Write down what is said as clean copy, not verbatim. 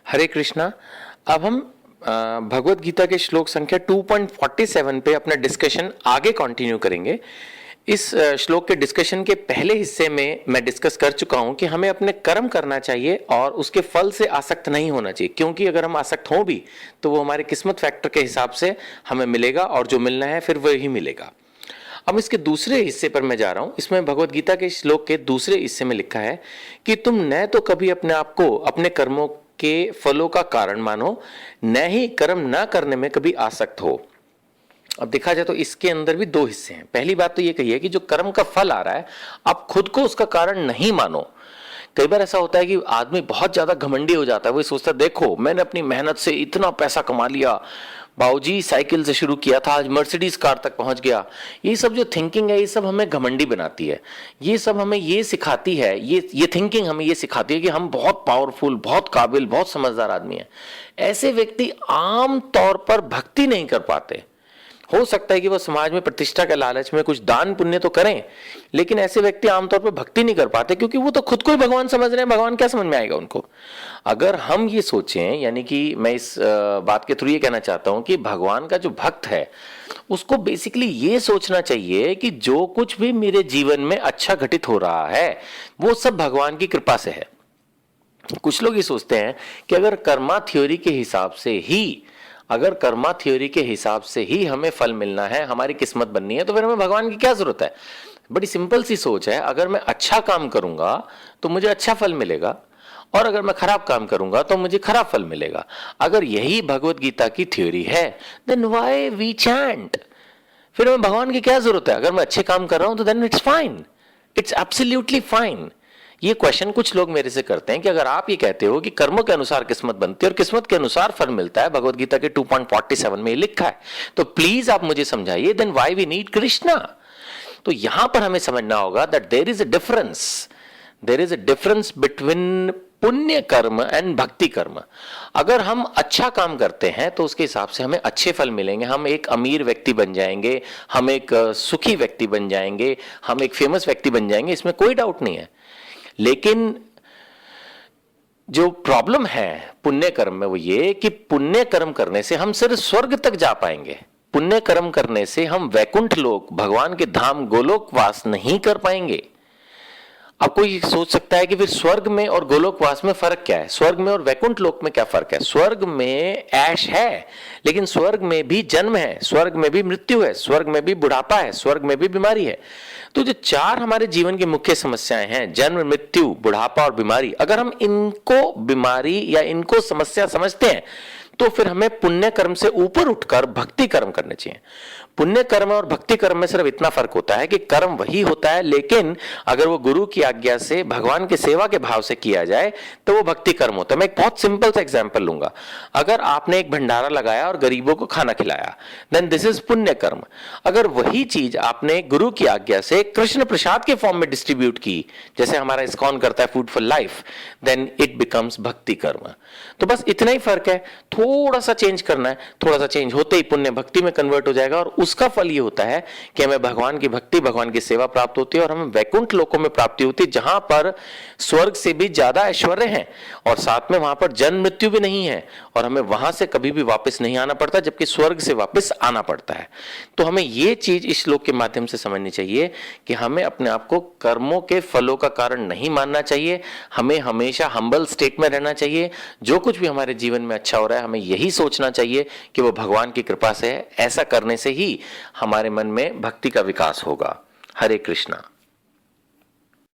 हरे कृष्णा। अब हम भगवत गीता के श्लोक संख्या 2.47 पे अपना डिस्कशन आगे कंटिन्यू करेंगे। इस श्लोक के डिस्कशन के पहले हिस्से में मैं डिस्कस कर चुका हूं कि हमें अपने कर्म करना चाहिए और उसके फल से आसक्त नहीं होना चाहिए, क्योंकि अगर हम आसक्त हों भी तो वो हमारे किस्मत फैक्टर के हिसाब से हमें मिलेगा और जो मिलना है फिर वही मिलेगा। अब इसके दूसरे हिस्से पर मैं जा रहा हूं। इसमें भगवत गीता के श्लोक के दूसरे हिस्से में लिखा है कि तुम न तो कभी अपने आप को अपने कर्मों के फलों का कारण मानो, न ही कर्म न करने में कभी आसक्त हो। अब देखा जाए तो इसके अंदर भी दो हिस्से हैं। पहली बात तो ये कही है कि जो कर्म का फल आ रहा है आप खुद को उसका कारण नहीं मानो। कई बार ऐसा होता है कि आदमी बहुत ज्यादा घमंडी हो जाता है, वो सोचता है देखो मैंने अपनी मेहनत से इतना पैसा कमा लिया, बाबूजी साइकिल से शुरू किया था आज मर्सिडीज कार तक पहुंच गया। ये सब जो थिंकिंग है ये सब हमें घमंडी बनाती है। ये सब हमें ये सिखाती है, ये थिंकिंग हमें ये सिखाती है कि हम बहुत पावरफुल, बहुत काबिल, बहुत समझदार आदमी हैं। ऐसे व्यक्ति आम तौर पर भक्ति नहीं कर पाते। हो सकता है कि वो समाज में प्रतिष्ठा के लालच में कुछ दान पुण्य तो करें, लेकिन ऐसे व्यक्ति आमतौर पर भक्ति नहीं कर पाते, क्योंकि वो तो खुद को ही भगवान समझ रहे हैं। भगवान क्या समझ में आएगा उनको। अगर हम ये सोचें, यानी कि मैं इस बात के थ्रू ये कहना चाहता हूं कि भगवान का जो भक्त है उसको बेसिकली ये सोचना चाहिए कि जो कुछ भी मेरे जीवन में अच्छा घटित हो रहा है वो सब भगवान की कृपा से है। कुछ लोग ये सोचते हैं कि अगर कर्मा थ्योरी के हिसाब से ही हमें फल मिलना है, हमारी किस्मत बननी है, तो फिर हमें भगवान की क्या जरूरत है। बड़ी सिंपल सी सोच है। अगर मैं अच्छा काम करूंगा तो मुझे अच्छा फल मिलेगा, और अगर मैं खराब काम करूंगा तो मुझे खराब फल मिलेगा। अगर यही भगवत गीता की थ्योरी है देन व्हाई वी चैंट। फिर हमें भगवान की क्या जरूरत है। अगर मैं अच्छे काम कर रहा हूं तो then it's fine, it's absolutely fine. ये क्वेश्चन कुछ लोग मेरे से करते हैं कि अगर आप ये कहते हो कि कर्मों के अनुसार किस्मत बनती है और किस्मत के अनुसार फल मिलता है, भगवत गीता के 2.47 में लिखा है, तो प्लीज आप मुझे समझाइए then why we need Krishna. तो यहां पर हमें समझना होगा that there is a difference between पुण्य कर्म एंड भक्ति कर्म। अगर हम अच्छा काम करते हैं तो उसके हिसाब से हमें अच्छे फल मिलेंगे। हम एक अमीर व्यक्ति बन जाएंगे, हम एक सुखी व्यक्ति बन जाएंगे, हम एक फेमस व्यक्ति बन जाएंगे, इसमें कोई डाउट नहीं है। लेकिन जो प्रॉब्लम है पुण्य कर्म में वो ये कि पुण्य कर्म करने से हम सिर्फ स्वर्ग तक जा पाएंगे। पुण्य कर्म करने से हम वैकुंठ लोक, भगवान के धाम गोलोक वास नहीं कर पाएंगे। अब कोई सोच सकता है कि फिर स्वर्ग में और गोलोकवास में फर्क क्या है, स्वर्ग में और वैकुंठ लोक में क्या फर्क है। स्वर्ग में ऐश है, लेकिन स्वर्ग में भी जन्म है, स्वर्ग में भी मृत्यु है, स्वर्ग में भी बुढ़ापा है, स्वर्ग में भी बीमारी है। तो जो चार हमारे जीवन की मुख्य समस्याएं हैं, जन्म, मृत्यु, बुढ़ापा और बीमारी, अगर हम इनको बीमारी या इनको समस्या समझते हैं तो फिर हमें पुण्य कर्म से ऊपर उठकर भक्ति कर्म करने चाहिए। पुण्य कर्म और भक्ति कर्म में सिर्फ इतना फर्क होता है कि कर्म वही होता है, लेकिन अगर वो गुरु की आज्ञा से भगवान के सेवा के भाव से किया जाए तो वो भक्ति कर्म होता है। मैं एक बहुत सिंपल सा एग्जांपल लूंगा। अगर आपने एक भंडारा लगाया और गरीबों को खाना खिलाया, देन दिस इज पुण्य कर्म। अगर वही चीज आपने गुरु की आज्ञा से कृष्ण प्रसाद के फॉर्म में डिस्ट्रीब्यूट की, जैसे हमारा इस्कॉन करता है food for life, then it becomes भक्ति कर्म। तो बस इतना ही फर्क है, थोड़ा सा चेंज करना है। थोड़ा सा चेंज होते ही पुण्य भक्ति में कन्वर्ट हो जाएगा, और उसका फल ये होता है कि हमें भगवान की भक्ति, भगवान की सेवा प्राप्त होती है और हमें वैकुंठ लोकों में प्राप्ति होती है, जहां पर स्वर्ग से भी ज्यादा ऐश्वर्य है और साथ में वहां पर जन्म मृत्यु भी नहीं है, और हमें वहां से कभी भी वापस नहीं आना पड़ता, जबकि स्वर्ग से वापस आना पड़ता है। तो हमें ये चीज इस श्लोक के माध्यम से समझनी चाहिए कि हमें अपने आप को कर्मों के फलों का कारण नहीं मानना चाहिए। हमें हमेशा हम्बल स्टेट में रहना चाहिए। जो कुछ भी हमारे जीवन में अच्छा हो रहा है हमें यही सोचना चाहिए कि वो भगवान की कृपा से है। ऐसा करने से ही हमारे मन में भक्ति का विकास होगा। हरे कृष्णा।